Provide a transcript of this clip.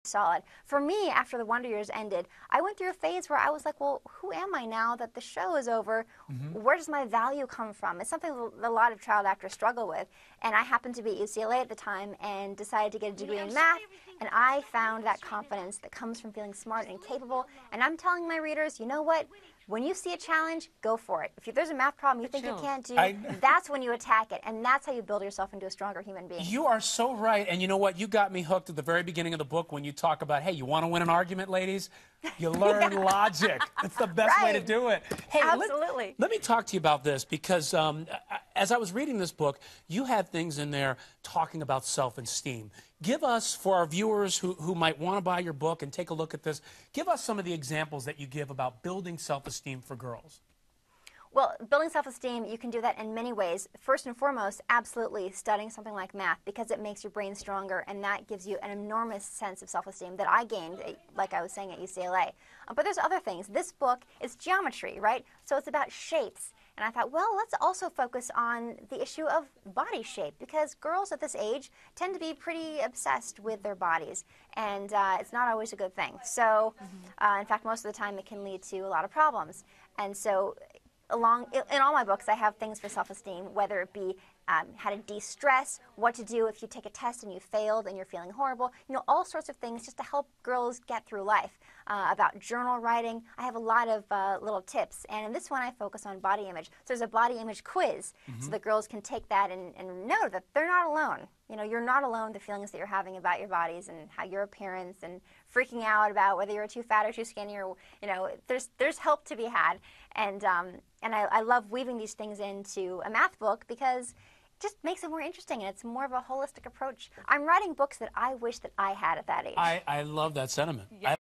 solid. For me, after the Wonder Years ended, I went through a phase where I was like, well, who am I now that the show is over? Where does my value come from? It's something a lot of child actors struggle with. And I happened to be at UCLA at the time and decided to get a degree in math. And I found that confidence that comes from feeling smart and capable. And I'm telling my readers, you know what? When you see a challenge, go for it. If there's a math problem you think you can't do, that's when you attack it. And that's how you build yourself into a stronger human being. You are so right. And you know what? You got me hooked at the very beginning of the book when you talk about, hey, you want to win an argument, ladies? You learn logic. It's the best way to do it. Hey, absolutely. Let me talk to you about this because as I was reading this book, you had things in there talking about self-esteem. Give us, for our viewers who might want to buy your book and take a look at this, give us some of the examples that you give about building self-esteem for girls. Well, building self-esteem, you can do that in many ways. First and foremost, absolutely studying something like math because it makes your brain stronger, and that gives you an enormous sense of self-esteem that I gained, like I was saying, at UCLA. But there's other things. This book is geometry, right? So it's about shapes. And I thought, well, let's also focus on the issue of body shape because girls at this age tend to be pretty obsessed with their bodies, and it's not always a good thing. So, in fact, most of the time it can lead to a lot of problems. And so in all my books, I have things for self-esteem, whether it be how to de-stress, what to do if you take a test and you failed and you're feeling horrible, you know, all sorts of things just to help girls get through life. About journal writing, I have a lot of little tips, and in this one I focus on body image. So there's a body image quiz, so the girls can take that and know that they're not alone. You know, you're not alone, the feelings that you're having about your bodies and how your appearance and freaking out about whether you're too fat or too skinny or, you know, there's help to be had. And I love weaving these things into a math book because it just makes it more interesting and it's more of a holistic approach. I'm writing books that I wish that I had at that age. I love that sentiment. Yeah.